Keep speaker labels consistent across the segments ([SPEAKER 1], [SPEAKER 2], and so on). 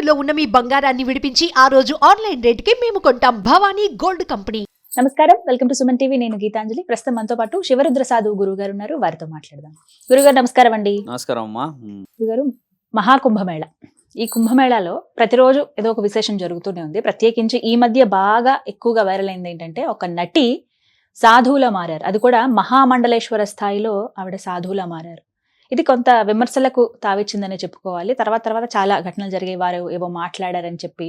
[SPEAKER 1] తాకట్టులో ఉన్న మీ బంగారాన్ని విడిపించి ఆ రోజు ఆన్లైన్ రేటుకి మేము కొంటాం. Bhavani gold company.
[SPEAKER 2] నమస్కారం, వెల్కమ్ టు సుమన్ టీవీ. నేను గీతాంజలి. ప్రస్తుతం మనతో పాటు శివరుద్ర సాధువు గురువు గారు ఉన్నారు. వారితో మాట్లాడదాం. గురుగారు నమస్కారం అండి.
[SPEAKER 3] నమస్కారం అమ్మా.
[SPEAKER 2] గురుగారు, మహాకుంభమేళ, ఈ కుంభమేళాలో ప్రతిరోజు ఏదో ఒక విశేషం జరుగుతూనే ఉంది. ప్రత్యేకించి ఈ మధ్య బాగా ఎక్కువగా వైరల్ అయింది ఏంటంటే, ఒక నటి సాధువులా మారారు. అది కూడా మహామండలేశ్వర స్థాయిలో ఆవిడ సాధువులా మారారు. ఇది కొంత విమర్శలకు తావిచ్చిందనే చెప్పుకోవాలి. తర్వాత చాలా ఘటనలు జరిగాయి. వారు ఏవో మాట్లాడారని చెప్పి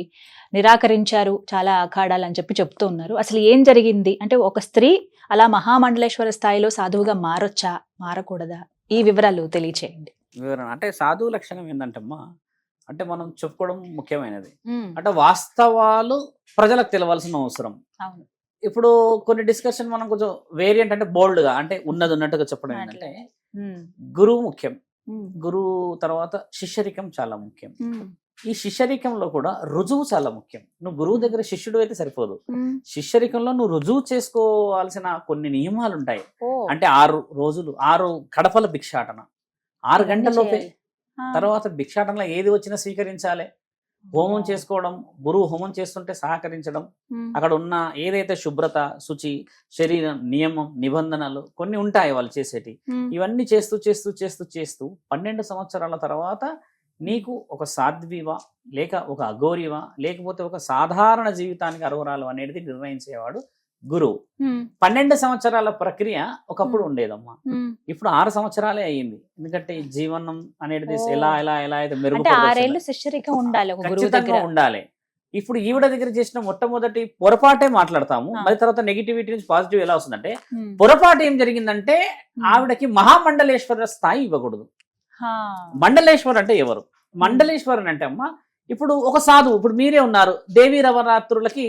[SPEAKER 2] నిరాకరించారు, చాలా అఖాడాలని చెప్పి చెప్తూ ఉన్నారు. అసలు ఏం జరిగింది అంటే, ఒక స్త్రీ అలా మహామండలేశ్వర స్థాయిలో సాధువుగా మారొచ్చా, మారకూడదా? ఈ వివరాలు తెలియచేయండి.
[SPEAKER 3] వివరణ అంటే సాధువు లక్షణం ఏంటంటమ్మా, అంటే మనం చెప్పుకోవడం ముఖ్యమైనది. అంటే వాస్తవాలు ప్రజలకు తెలవాల్సిన అవసరం.
[SPEAKER 2] అవును.
[SPEAKER 3] ఇప్పుడు కొన్ని డిస్కషన్ మనం కొంచెం వేరియంట్ అంటే బోల్డ్ గా, అంటే ఉన్నది ఉన్నట్టుగా చెప్పడం ఏంటంటే, గురువు ముఖ్యం. గురువు తర్వాత శిష్యరికం చాలా ముఖ్యం. ఈ శిష్యరికంలో కూడా రుజువు చాలా ముఖ్యం. నువ్వు గురువు దగ్గర శిష్యుడు అయితే సరిపోదు. శిష్యరికంలో నువ్వు రుజువు చేసుకోవాల్సిన కొన్ని నియమాలు ఉంటాయి. అంటే 6 రోజులు 6 కడపల భిక్షాటన, 6 గంటలలోపే. తర్వాత భిక్షాటనలో ఏది వచ్చినా స్వీకరించాలి. హోమం చేసుకోవడం, గురువు హోమం చేస్తుంటే సహకరించడం, అక్కడ ఉన్న ఏదైతే శుభ్రత, శుచి, శరీరం, నియమం, నిబంధనలు కొన్ని ఉంటాయి వాళ్ళు చేసేటి. ఇవన్నీ చేస్తూ చేస్తూ చేస్తూ చేస్తూ 12 సంవత్సరాల తర్వాత నీకు ఒక సాధ్వివా, లేక ఒక అఘోరివా, లేకపోతే ఒక సాధారణ జీవితానికి అర్హురాలు అనేది నిర్ణయించేవాడు గురువు. 12 సంవత్సరాల ప్రక్రియ ఒకప్పుడు ఉండేదమ్మా. ఇప్పుడు 6 సంవత్సరాలే అయ్యింది. ఎందుకంటే ఈ జీవనం అనేది ఎలా ఎలా ఎలా అయితే ఖచ్చితంగా ఉండాలి. ఇప్పుడు ఈవిడ దగ్గర చేసిన మొట్టమొదటి పొరపాటే మాట్లాడతాము. మరి తర్వాత నెగిటివిటీ నుంచి పాజిటివ్ ఎలా వస్తుందంటే, పొరపాటు ఏం జరిగిందంటే ఆవిడకి మహామండలేశ్వర స్థాయి ఇవ్వకూడదు. మండలేశ్వర్ అంటే ఎవరు? మండలేశ్వరన్ అంటే అమ్మా, ఇప్పుడు ఒక సాధువు, ఇప్పుడు మీరే ఉన్నారు, దేవీ నవరాత్రులకి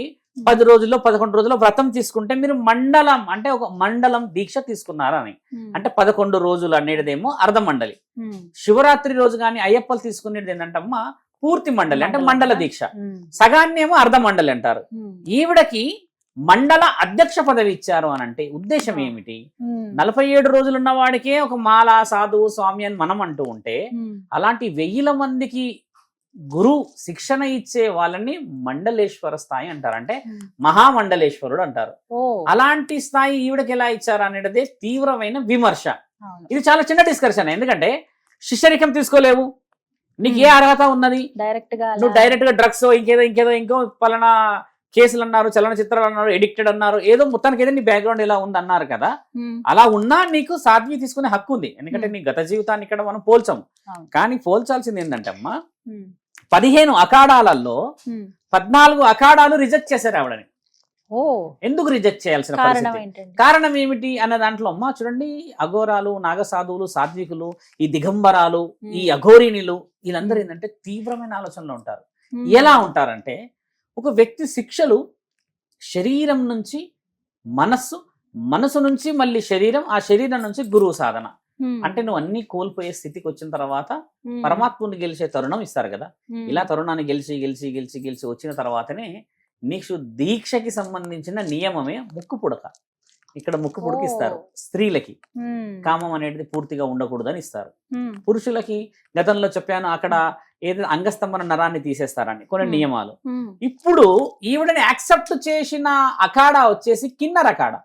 [SPEAKER 3] 10 రోజుల్లో 11 రోజుల్లో వ్రతం తీసుకుంటే మీరు మండలం అంటే ఒక మండలం దీక్ష తీసుకున్నారని. అంటే 11 రోజులు అనేదేమో అర్ధ మండలి. శివరాత్రి రోజు కానీ అయ్యప్పలు తీసుకునేది ఏంటంటమ్మా పూర్తి మండలి, అంటే మండల దీక్ష. సగాన్నేమో అర్ధ మండలి అంటారు. ఈవిడకి మండల అధ్యక్ష పదవి ఇచ్చారు అని అంటే ఉద్దేశం ఏమిటి? 47 రోజులు ఉన్న వాడికే ఒక మాల, సాధువు, స్వామి అని మనం అంటూ ఉంటే, అలాంటి 1000 మందికి గురు శిక్షణ ఇచ్చే వాళ్ళని మండలేశ్వర స్థాయి అంటారు. అంటే మహామండలేశ్వరుడు అంటారు. అలాంటి స్థాయి ఈవిడకి ఎలా ఇచ్చారు అనేది తీవ్రమైన విమర్శ. ఇది చాలా చిన్న డిస్కషన్. ఎందుకంటే శిష్యరికం తీసుకోలేవు, నీకు ఏ అర్హత ఉన్నది? నువ్వు డైరెక్ట్ గా డ్రగ్స్ ఇంకేదో ఇంకో పలానా కేసులు అన్నారు, చలన చిత్రాలు అన్నారు, ఎడిక్టెడ్ అన్నారు, ఏదో మొత్తానికి ఏదో నీ బ్యాక్గ్రౌండ్ ఇలా ఉంది అన్నారు కదా. అలా ఉన్నా నీకు సాధ్వి తీసుకునే హక్కు ఉంది. ఎందుకంటే నీ గత జీవితాన్ని ఇక్కడ మనం పోల్చాము. కానీ పోల్చాల్సింది ఏంటంటే అమ్మా, 15 అఖాడాలలో 14 అఖాడాలు రిజెక్ట్ చేశారు ఆవిడని. ఎందుకు రిజెక్ట్ చేయాల్సిన కారణం ఏమిటి అన్న దాంట్లో అమ్మా చూడండి, అఘోరాలు, నాగసాధువులు, సాత్వికులు, ఈ దిగంబరాలు, ఈ అఘోరిణులు, వీళ్ళందరూ ఏంటంటే తీవ్రమైన ఆలోచనలో ఉంటారు. ఎలా ఉంటారంటే, ఒక వ్యక్తి శిక్షలు శరీరం నుంచి మనసు నుంచి మళ్ళీ శరీరం, ఆ శరీరం నుంచి గురువు సాధన. అంటే నువ్వు అన్ని కోల్పోయే స్థితికి వచ్చిన తర్వాత పరమాత్ముని గెలిచే తరుణం ఇస్తారు కదా. ఇలా తరుణాన్ని గెలిచి గెలిచి గెలిచి గెలిచి వచ్చిన తర్వాతనే నీకు దీక్షకి సంబంధించిన నియమమే ముక్కు పుడక. ఇక్కడ ముక్కు పుడక ఇస్తారు స్త్రీలకి. కామం అనేది పూర్తిగా ఉండకూడదని ఇస్తారు. పురుషులకి గతంలో చెప్పాను, అక్కడ ఏదైనా అంగస్తంభన నరాన్ని తీసేస్తారని కొన్ని నియమాలు. ఇప్పుడు ఈవిడని యాక్సెప్ట్ చేసిన అఖాడా వచ్చేసి కిన్నర అఖాడా.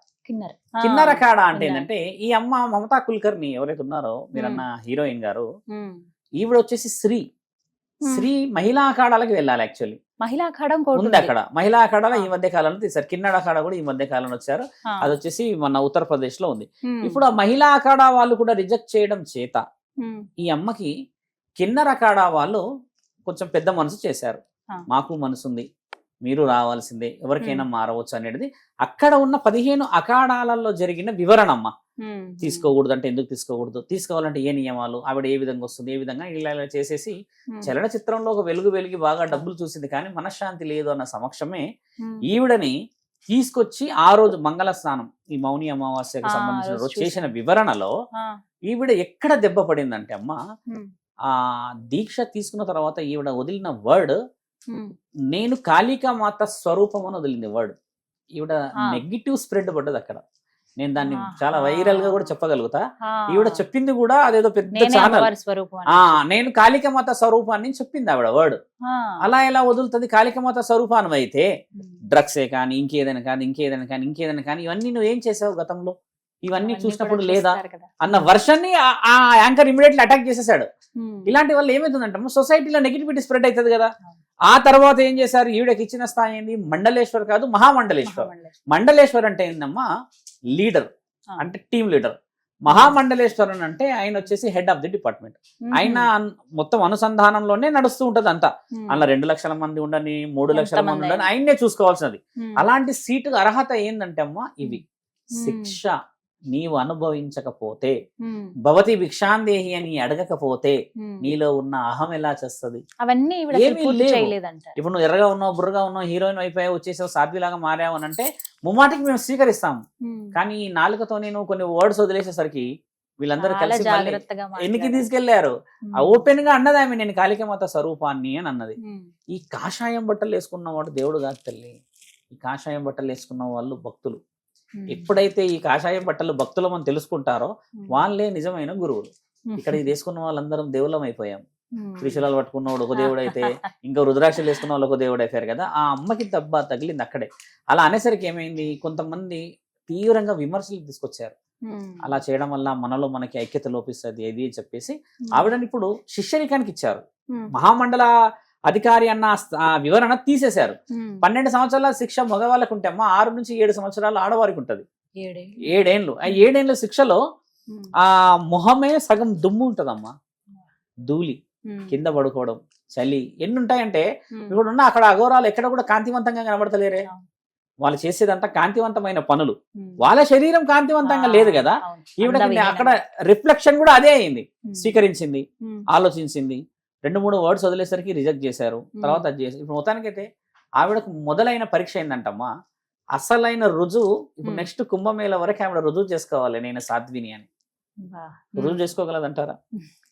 [SPEAKER 3] కిన్నర అఖాడా అంటే ఏంటంటే, ఈ అమ్మ మమతా కుల్కర్ని ఎవరైతే ఉన్నారో మీరన్న హీరోయిన్ గారు, ఈవిడ వచ్చేసి శ్రీ మహిళా అఖాడాలకు వెళ్ళాలి. యాక్చువల్లీ
[SPEAKER 2] మహిళా అఖాడం
[SPEAKER 3] ఉంది అక్కడ. మహిళా అఖాడాలో ఈ మధ్య కాలంలో తీసారు. కిన్నడ అఖాడా కూడా ఈ మధ్య కాలంలో వచ్చారు. అది వచ్చేసి మన ఉత్తరప్రదేశ్ లో ఉంది. ఇప్పుడు ఆ మహిళా అఖాడా వాళ్ళు కూడా రిజెక్ట్ చేయడం చేత ఈ అమ్మకి కిన్నర అఖాడా వాళ్ళు కొంచెం పెద్ద మనసు చేశారు. మాకు మనసుంది, మీరు రావాల్సిందే, ఎవరికైనా మారవచ్చు అనేది అక్కడ ఉన్న 15 అఖాడాలలో జరిగిన వివరణ అమ్మ. తీసుకోకూడదు అంటే ఎందుకు తీసుకోకూడదు, తీసుకోవాలంటే ఏ నియమాలు, ఆవిడ ఏ విధంగా వస్తుంది, ఏ విధంగా ఇలా ఇలా చేసేసి చలన చిత్రంలో ఒక వెలిగి బాగా డబ్బులు చూసింది, కానీ మనశ్శాంతి లేదు అన్న సమక్షమే ఈవిడని తీసుకొచ్చి ఆ రోజు మంగళ స్నానం, ఈ మౌని అమావాస్యకు సంబంధించిన రోజు చేసిన వివరణలో ఈవిడ ఎక్కడ దెబ్బ పడిందంటే అమ్మ, ఆ దీక్ష తీసుకున్న తర్వాత ఈవిడ వదిలిన వర్డ్, నేను కాళికా మాత స్వరూపం అని వదిలింది వర్డ్. ఈవిడ నెగిటివ్ స్ప్రెడ్ పడ్డది అక్కడ. నేను దాన్ని
[SPEAKER 2] ఆహా.
[SPEAKER 3] చాలా వైరల్ గా కూడా చెప్పగలుగుతా.
[SPEAKER 2] ఆ.
[SPEAKER 3] ఈవిడ చెప్పింది కూడా అదేదో పెద్ద
[SPEAKER 2] నేనే
[SPEAKER 3] ఛానల్.
[SPEAKER 2] అమ్మవారి స్వరూపం అని.
[SPEAKER 3] నేను కాళికమాత స్వరూపాన్ని చెప్పింది ఆవిడ వర్డ్.
[SPEAKER 2] ఆ.
[SPEAKER 3] అలా ఎలా వదులుతుంది? కాళికమాత స్వరూపానం అయితే
[SPEAKER 2] ఉమ్.
[SPEAKER 3] డ్రగ్సే కానీ ఇంకేదైనా కానీ ఇవన్నీ నువ్వు ఏం చేసావు గతంలో? ఇవన్నీ చూసినప్పుడు
[SPEAKER 2] కూడా
[SPEAKER 3] లేదా
[SPEAKER 2] చూస్తారు కదా.
[SPEAKER 3] అన్న వర్షన్ ని ఆ యాంకర్ ఇమీడియట్లీ అటాక్ చేసేసాడు.
[SPEAKER 2] ఉమ్.
[SPEAKER 3] ఇలాంటి వల్ల ఏమవుతుందంటే సొసైటీలో నెగిటివిటీ స్ప్రెడ్ అవుతుంది కదా. ఆ తర్వాత ఏం చేశారు? ఈవిడకి ఇచ్చిన స్థాయి ఏంది? మండలేశ్వర్ కాదు, మహామండలేశ్వర్. మండలేశ్వర్ అంటే ఏందమ్మా? లీడర్, అంటే టీమ్ లీడర్. మహామండలేశ్వరన్ అంటే ఆయన వచ్చేసి హెడ్ ఆఫ్ ది డిపార్ట్మెంట్. ఆయన మొత్తం అనుసంధానంలోనే నడుస్తూ ఉంటది అంతా. అలా 2 లక్షల మంది ఉండని, 3 లక్షల మంది ఉండని ఆయన్నే చూసుకోవాల్సినది. అలాంటి సీటుకు అర్హత ఏందంటే అమ్మా ఇవి. శిక్ష నీవు అనుభవించకపోతే, భవతి భిక్షాందేహి అని అడగకపోతే నీలో ఉన్న అహం ఎలా చేస్తుంది?
[SPEAKER 2] అవన్నీ ఈవిడ అసలు
[SPEAKER 3] ఏమీ
[SPEAKER 2] పూర్తి
[SPEAKER 3] లేవు.
[SPEAKER 2] చేయలేదంటారు.
[SPEAKER 3] ఇప్పుడు నువ్వు ఎర్రగా ఉన్నావు, బుర్రగా ఉన్నావు, హీరోయిన్ అయిపోయావు, వచ్చేసావు, సాధ్విలాగా మారావు అని అంటే ముమ్మాటికి మేము స్వీకరిస్తాము. కానీ ఈ నాలుకతో నేను కొన్ని వర్డ్స్ వదిలేసేసరికి వీళ్ళందరూ
[SPEAKER 2] చాలా
[SPEAKER 3] కలిసి మళ్ళీ
[SPEAKER 2] జాగ్రత్తగా
[SPEAKER 3] ఎన్నికి
[SPEAKER 2] మాట్లాడారు.
[SPEAKER 3] తీసుకెళ్లారు. ఆ ఓపెన్ గా అన్నది ఆమె, నేను కాళికమాత స్వరూపాన్ని అని అన్నది.
[SPEAKER 2] ఉమ్.
[SPEAKER 3] ఈ కాషాయం బట్టలు వేసుకున్నవాడు దేవుడు కాదు తల్లి. ఈ కాషాయం బట్టలు వేసుకున్న వాళ్ళు భక్తులు.
[SPEAKER 2] ఉమ్.
[SPEAKER 3] ఎప్పుడైతే ఈ కాషాయం బట్టలు భక్తులు మనం తెలుసుకుంటారో
[SPEAKER 2] ఉమ్.
[SPEAKER 3] వాళ్ళే నిజమైన గురువులు.
[SPEAKER 2] ఉమ్.
[SPEAKER 3] ఇక్కడ ఇది వేసుకున్న వాళ్ళందరం దేవుళ్ళం అయిపోయాం.
[SPEAKER 2] ఉమ్.
[SPEAKER 3] త్రిశూలాలు పట్టుకున్నవాడు ఒక దేవుడు అయితే, ఇంకా రుద్రాక్షలు వేసుకున్న వాళ్ళు ఒక దేవుడు అయిపోయారు కదా. ఆ అమ్మకి దెబ్బ తగిలింది అక్కడే. అలా అనేసరికి ఏమైంది? కొంతమంది తీవ్రంగా విమర్శలు తీసుకొచ్చారు.
[SPEAKER 2] ఉమ్.
[SPEAKER 3] అలా చేయడం వల్ల మనలో మనకి ఐక్యత లోపిస్తుంది ఏది అని చెప్పేసి ఆవిడని ఇప్పుడు శిష్యరికానికి ఇచ్చారు.
[SPEAKER 2] ఉమ్.
[SPEAKER 3] మహామండల అధికారి అన్న ఆ వివరణ తీసేశారు.
[SPEAKER 2] ఉమ్.
[SPEAKER 3] 12 సంవత్సరాల శిక్ష మగవాళ్ళకు ఉంటే అమ్మా 6 నుంచి 7 సంవత్సరాలు ఆడవారికి ఉంటది. 7 ఏళ్ళు. ఆ 7 ఏళ్ళ శిక్షలో
[SPEAKER 2] ఉమ్.
[SPEAKER 3] ఆ మొహమే సగం దుమ్ము ఉంటదమ్మా. ధూళి,
[SPEAKER 2] ఉమ్.
[SPEAKER 3] కింద పడుకోవడం, చలి ఎన్ని ఉంటాయంటే
[SPEAKER 2] ఉమ్.
[SPEAKER 3] ఇప్పుడు ఉన్న అక్కడ అఘోరాలు ఎక్కడ కూడా కాంతివంతంగా కనబడతలేరే.
[SPEAKER 2] అవును.
[SPEAKER 3] వాళ్ళు చేసేదంతా కాంతివంతమైన పనులు.
[SPEAKER 2] ఉమ్.
[SPEAKER 3] వాళ్ళ శరీరం కాంతివంతంగా లేదు కదా.
[SPEAKER 2] అవును.
[SPEAKER 3] ఈవిడ
[SPEAKER 2] అందవిహీనం.
[SPEAKER 3] అక్కడ రిఫ్లెక్షన్ కూడా అదే అయింది.
[SPEAKER 2] ఉమ్.
[SPEAKER 3] స్వీకరించింది,
[SPEAKER 2] ఉమ్.
[SPEAKER 3] ఆలోచించింది, 2-3 వర్డ్స్ వదిలేసరికి రిజెక్ట్ చేశారు. తర్వాత అది చేసి ఇప్పుడు మొత్తానికైతే ఆవిడకు మొదలైన పరీక్ష ఏందంటమ్మా, అసలైన రుజువు ఇప్పుడు నెక్స్ట్ కుంభమేళ వరకు ఆవిడ రుజువు చేసుకోవాలి నేను సాధ్విని అని.
[SPEAKER 2] బా.
[SPEAKER 3] రుజువు చేసుకోగలదంటారా?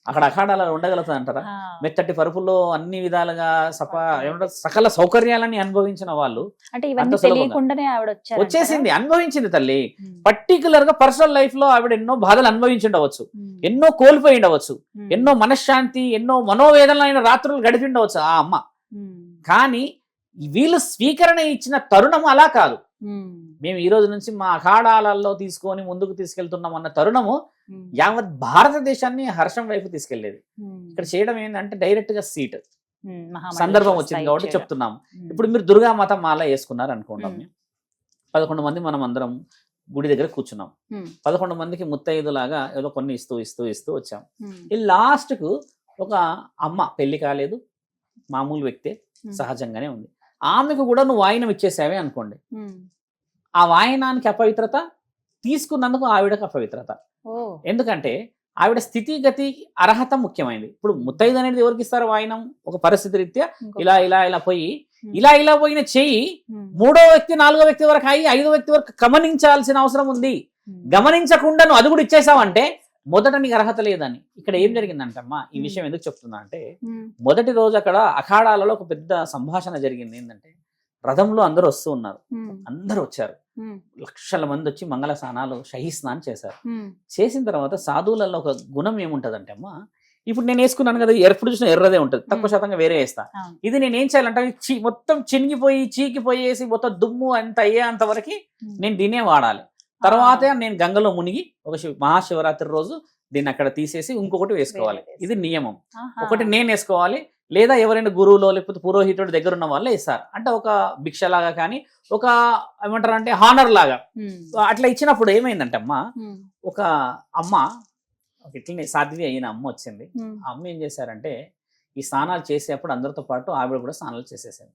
[SPEAKER 3] అక్కడ అఖాడాలు ఉండగలుగుతుంది అంటారా?
[SPEAKER 2] ఆ.
[SPEAKER 3] మెత్తటి పరుపుల్లో అన్ని విధాలుగా ఏమంటారు సకల సౌకర్యాలని అనుభవించిన వాళ్ళు
[SPEAKER 2] అంటే ఇవన్నీ
[SPEAKER 3] అంత సులభంగా.
[SPEAKER 2] తెలియకుండానే ఆవిడ వచ్చారు
[SPEAKER 3] వచ్చేసింది, అనుభవించింది తల్లి. పర్టికులర్ గా పర్సనల్ లైఫ్ లో ఆవిడ ఎన్నో బాధలు అనుభవించి ఉండవచ్చు, ఎన్నో కోల్పోయి ఉండవచ్చు, ఎన్నో మనశ్శాంతి, ఎన్నో మనోవేదనలైన రాత్రులు గడిపి ఉండవచ్చు ఆ అమ్మ. కానీ వీళ్ళు స్వీకరణ ఇచ్చిన తరుణం అలా కాదు. మేము ఈ రోజు నుంచి మా అఖాడాలలో తీసుకొని ముందుకు తీసుకెళ్తున్నాం అన్న తరుణము యావత్ భారతదేశాన్ని హర్షం వైపు తీసుకెళ్లేది. ఇక్కడ చేయడం ఏంటంటే డైరెక్ట్ గా సీట్ సందర్భం వచ్చింది కాబట్టి చెప్తున్నాము. ఇప్పుడు మీరు దుర్గామాత మాల వేసుకున్నారు అనుకుంటాం. 11 మంది మనం అందరం గుడి దగ్గర కూర్చున్నాం. 11 మందికి ముత్తైదులాగా ఏదో కొన్ని ఇస్తూ వచ్చాం. ఈ లాస్ట్ కు ఒక అమ్మ, పెళ్లి కాలేదు, మామూలు వ్యక్తే, సహజంగానే ఉంది. ఆమెకు కూడా నువ్వు వాయినం ఇచ్చేసావే అనుకోండి. ఆ వాయనానికి అపవిత్రత, తీసుకున్నందుకు ఆవిడకు అపవిత్రత. ఎందుకంటే ఆవిడ స్థితిగతి అర్హత ముఖ్యమైనది. ఇప్పుడు ముత్తైదు అనేది ఎవరికి ఇస్తారు వాయినం? ఒక పరిస్థితి రీత్యా ఇలా పోయి ఇలా పోయిన చెయ్యి 3వ వ్యక్తి 4వ వ్యక్తి వరకు అయ్యి 5వ వ్యక్తి వరకు గమనించాల్సిన అవసరం ఉంది. గమనించకుండా నువ్వు అది కూడా ఇచ్చేసావంటే మొదట నీకు అర్హత లేదని. ఇక్కడ ఏం జరిగిందంటమ్మా, ఈ విషయం ఎందుకు చెప్తున్నా అంటే, మొదటి రోజు అక్కడ అఖాడాలలో ఒక పెద్ద సంభాషణ జరిగింది. ఏంటంటే రథంలో అందరూ వస్తూ ఉన్నారు, అందరూ వచ్చారు, లక్షల మంది వచ్చి మంగళ స్నానాలు, షహీ స్నానం చేశారు. చేసిన తర్వాత సాధువులలో ఒక గుణం ఏముంటదంటే అమ్మా, ఇప్పుడు నేను వేసుకున్నాను కదా, ఎప్పుడు చూసినా ఎర్రదే ఉంటుంది, తక్కువ శాతంగా వేరే వేస్తా. ఇది నేను ఏం చేయాలంటే మొత్తం చినిగిపోయి చీకిపోయేసి మొత్తం దుమ్ము అంత అయ్యేంత వరకు నేను దీనే వాడాలి. తర్వాత నేను గంగలో మునిగి ఒక మహాశివరాత్రి రోజు దీన్ని అక్కడ తీసేసి ఇంకొకటి వేసుకోవాలి. ఇది నియమం. ఒకటి నేను వేసుకోవాలి, లేదా ఎవరైనా గురువులో లేకపోతే పురోహితుడి దగ్గర ఉన్న వాళ్ళే ఇస్తారు. అంటే ఒక భిక్షలాగా కానీ, ఒక ఏమంటారు అంటే హానర్ లాగా అట్లా ఇచ్చినప్పుడు ఏమైందంటే అమ్మ, ఒక అమ్మ ఇట్లనే సాధ్వి అయిన అమ్మ వచ్చింది. ఆ అమ్మ ఏం చేశారంటే ఈ స్నానాలు చేసేటప్పుడు అందరితో పాటు ఆవిడ కూడా స్నానాలు చేసేసారు.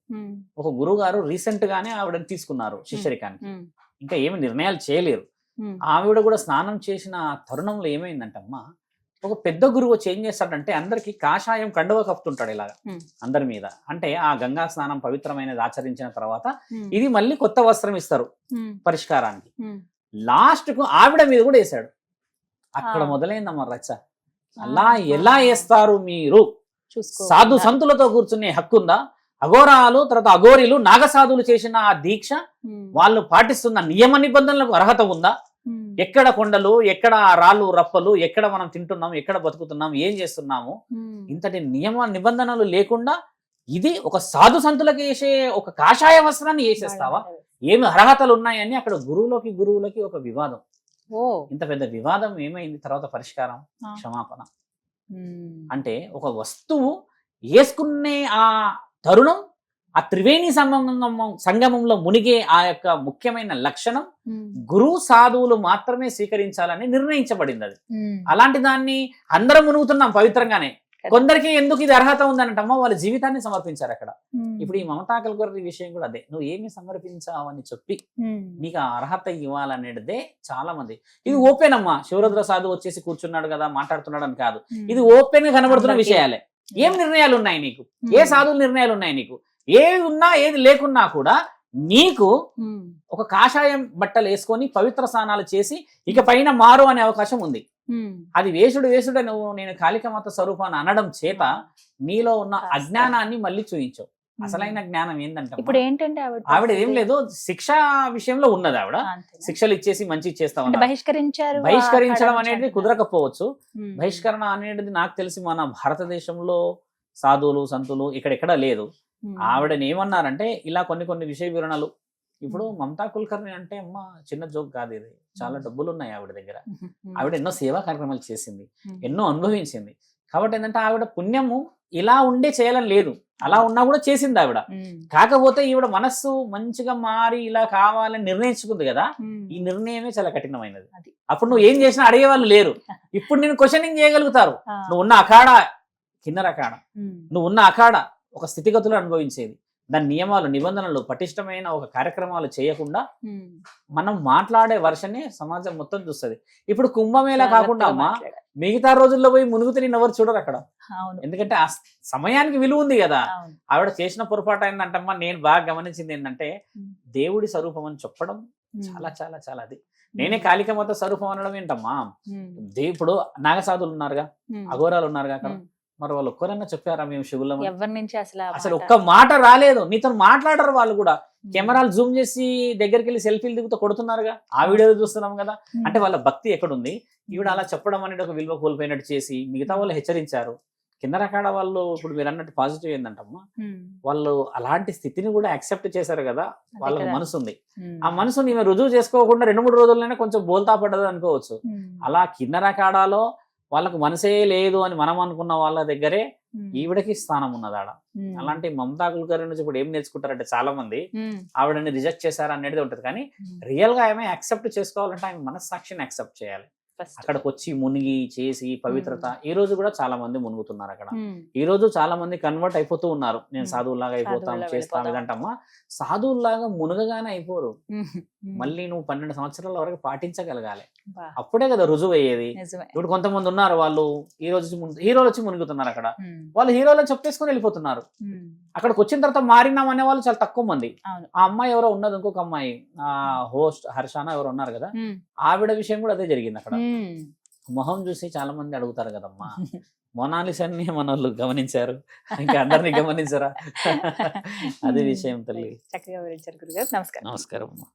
[SPEAKER 3] ఒక గురువు గారు రీసెంట్ గానే ఆవిడని తీసుకున్నారు శిష్యరికానికి, ఇంకా ఏమి నిర్ణయాలు చేయలేరు. ఆవిడ కూడా స్నానం చేసిన తరుణంలో ఏమైందంటమ్మా, ఒక పెద్ద గురువు వచ్చి ఏం చేస్తాడంటే అందరికి కాషాయం కండువ కప్పుతుంటాడు ఇలాగా అందరి మీద. అంటే ఆ గంగా స్నానం పవిత్రమైనది ఆచరించిన తర్వాత ఇది మళ్ళీ కొత్త వస్త్రం ఇస్తారు పరిష్కారానికి. లాస్ట్ కు ఆవిడ మీద కూడా వేశాడు. అక్కడ మొదలైందమ్మా రచ్చ. అలా ఎలా వేస్తారు మీరు? సాధు సంతులతో కూర్చునే హక్కుందా? అఘోరాలు తర్వాత అఘోరీలు నాగసాధువులు చేసిన ఆ దీక్ష, వాళ్ళు పాటిస్తున్న నియమ నిబంధనలకు అర్హత ఉందా? ఎక్కడ కొండలు, ఎక్కడ రాళ్ళు రప్పలు, ఎక్కడ మనం తింటున్నాం, ఎక్కడ బతుకుతున్నాం, ఏం చేస్తున్నాము, ఇంతటి నియమ నిబంధనలు లేకుండా ఇది ఒక సాధు సంతులకి వేసే ఒక కాషాయ వస్త్రాన్ని వేసేస్తావా? ఏమి అర్హతలు ఉన్నాయని అక్కడ గురువులకి ఒక వివాదం. ఇంత పెద్ద వివాదం ఏమైంది? తర్వాత పరిష్కారం, క్షమాపణ. అంటే ఒక వస్తువు వేసుకునే ఆ తరుణం, ఆ త్రివేణి సంగమంలో మునిగే ఆ యొక్క ముఖ్యమైన లక్షణం గురువు సాధువులు మాత్రమే స్వీకరించాలని నిర్ణయించబడింది. అది అలాంటి దాన్ని అందరం మునుగుతున్నాం పవిత్రంగానే. కొందరికి ఎందుకు ఇది అర్హత ఉందనంటమ్మా, వాళ్ళ జీవితాన్ని సమర్పించారు అక్కడ. ఇప్పుడు ఈ మమతా కల్కర్రి విషయం కూడా అదే. నువ్వు ఏమి సమర్పించావని చెప్పి నీకు ఆ అర్హత ఇవ్వాలనేదే చాలా మంది. ఇది ఓపెన్ అమ్మా. శివరుద్ర సాధువు వచ్చేసి కూర్చున్నాడు కదా, మాట్లాడుతున్నాడు అని కాదు. ఇది ఓపెన్ గా కనబడుతున్న విషయాలే. ఏం నిర్ణయాలు ఉన్నాయి నీకు? ఏ సాధువుల నిర్ణయాలు ఉన్నాయి నీకు? ఏది ఉన్నా ఏది లేకున్నా కూడా నీకు ఒక కాషాయం బట్టలు వేసుకొని పవిత్ర స్నానాలు చేసి ఇక పైన మారు అనే అవకాశం ఉంది. అది వేసుడు నువ్వు నేను కాళికామాత స్వరూపాన్ని అనడం చేత నీలో ఉన్న అజ్ఞానాన్ని మళ్ళీ చూయించావు. అసలైన జ్ఞానం ఏంటంటే
[SPEAKER 2] ఇప్పుడు ఏంటంటే
[SPEAKER 3] ఆవిడ ఏం లేదు, శిక్ష విషయంలో ఉన్నది. ఆవిడ శిక్షలు ఇచ్చేసి మంచి చేస్తామని బహిష్కరించడం అనేది కుదరకపోవచ్చు. బహిష్కరణ అనేది నాకు తెలిసి మన భారతదేశంలో సాధువులు సంతులు ఇక్కడెక్కడ లేదు. ఆవిడని ఏమన్నారంటే ఇలా కొన్ని విషయ వివరణలు. ఇప్పుడు మమతా కుల్కర్ణి అంటే అమ్మ చిన్న జోక్ కాదు, ఇది చాలా డబ్బులు ఉన్నాయి ఆవిడ దగ్గర. ఆవిడ ఎన్నో సేవా కార్యక్రమాలు చేసింది, ఎన్నో అనుభవించింది. కాబట్టి ఏంటంటే ఆవిడ పుణ్యము ఇలా ఉండే చేయాలని లేదు, అలా ఉన్నా కూడా చేసింది ఆవిడ. కాకపోతే ఈవిడ మనస్సు మంచిగా మారి ఇలా కావాలని నిర్ణయించుకుంది కదా, ఈ నిర్ణయమే చాలా కఠినమైనది. అప్పుడు నువ్వు ఏం చేసినా అడిగేవాళ్ళు లేరు. ఇప్పుడు నేను క్వశ్చనింగ్ చేయగలుగుతారు. నువ్వు ఉన్న అఖాడా కిన్నర అఖాడా, నువ్వు ఉన్న అఖాడా ఒక స్థితిగతులు అనుభవించేది. దాని నియమాలు నిబంధనలు పటిష్టమైన ఒక కార్యక్రమాలు చేయకుండా మనం మాట్లాడే వర్షనే సమాజం మొత్తం చూస్తుంది. ఇప్పుడు కుంభమేళా కాకుండా అమ్మా మిగతా రోజుల్లో పోయి మునుగుతే నేను ఎవరు చూడరు అక్కడ. ఎందుకంటే ఆ సమయానికి విలువ ఉంది కదా. ఆవిడ చేసిన పొరపాటు ఏంటంటమ్మా, నేను బాగా గమనించింది ఏంటంటే దేవుడి స్వరూపం అని చెప్పడం చాలా చాలా చాలా అది. నేనే కాళికామాత స్వరూపం అనడం ఏంటమ్మా, ఇప్పుడు నాగసాధులు ఉన్నారుగా, అఘోరాలు ఉన్నారుగా అక్కడ, మరి వాళ్ళు ఒక్కరన్నా చెప్పారా మేము శివులం?
[SPEAKER 2] ఎవరి నుంచి
[SPEAKER 3] అసలు ఒక్క మాట రాలేదు. నీతో మాట్లాడరు వాళ్ళు కూడా. కెమెరాలు జూమ్ చేసి దగ్గరికి వెళ్ళి సెల్ఫీలు దిగుతూ కొడుతున్నారుగా, ఆ వీడియోలు చూస్తున్నాం కదా. అంటే వాళ్ళ భక్తి ఎక్కడుంది? ఈవిడ అలా చెప్పడం అనేది ఒక విలువ కోల్పోయినట్టు చేసి మిగతా వాళ్ళు హెచ్చరించారు. కింద రకాల వాళ్ళు ఇప్పుడు మీరు అన్నట్టు పాజిటివ్ ఏంటంటమ్మా, వాళ్ళు అలాంటి స్థితిని కూడా యాక్సెప్ట్ చేశారు కదా. వాళ్ళకి మనసు ఉంది. ఆ మనసుని ఈమె రుజువు చేసుకోకుండా 2-3 రోజుల్లోనే కొంచెం బోల్తా పడ్డది అనుకోవచ్చు. అలా కింద రకాడలో వాళ్ళకు మనసే లేదు అని మనం అనుకున్న వాళ్ళ దగ్గరే ఈవిడకి స్థానం ఉన్నది ఆడ. అలాంటి మమతా కుల్కర్ణి నుంచి ఇప్పుడు ఏం నేర్చుకుంటారంటే చాలా మంది ఆవిడని రిజెక్ట్ చేశారు అనేది ఉంటది. కానీ రియల్ గా ఆమె యాక్సెప్ట్ చేసుకోవాలంటే ఆమె మనస్సాక్షిని యాక్సెప్ట్ చేయాలి. అక్కడికి వచ్చి మునిగి చేసి పవిత్రత. ఈ రోజు కూడా చాలా మంది మునుగుతున్నారు అక్కడ. ఈ రోజు చాలా మంది కన్వర్ట్ అయిపోతూ ఉన్నారు. నేను సాధువులాగా అయిపోతాం చేస్తాం ఇదంటమ్మా. సాధువులాగా మునగగానే అయిపోరు. మళ్ళీ నువ్వు 12 సంవత్సరాల వరకు పాటించగలగాలి. అప్పుడే కదా రుజువు అయ్యేది. ఇప్పుడు కొంతమంది ఉన్నారు, వాళ్ళు హీరోలు వచ్చి మునుగుతున్నారు అక్కడ. వాళ్ళు హీరోలు చెప్పేసుకుని వెళ్ళిపోతున్నారు. అక్కడికి వచ్చిన తర్వాత మారినాం అనే వాళ్ళు చాలా తక్కువ మంది. ఆ అమ్మాయి ఎవరో ఉన్నది, ఇంకొక అమ్మాయి ఆ హోస్ట్ హర్షానా ఎవరో ఉన్నారు కదా, ఆవిడ విషయం కూడా అదే జరిగింది. అక్కడ మొహం చూసి చాలా మంది అడుగుతారు కదమ్మా, మొనాలిసాన్ని మన వాళ్ళు గమనించారు, ఇంకా అందరినీ గమనించరా? అది విషయం తల్లి.
[SPEAKER 2] చక్కగా వివరించారు గురుగారు. నమస్కారం.
[SPEAKER 3] నమస్కారం అమ్మా.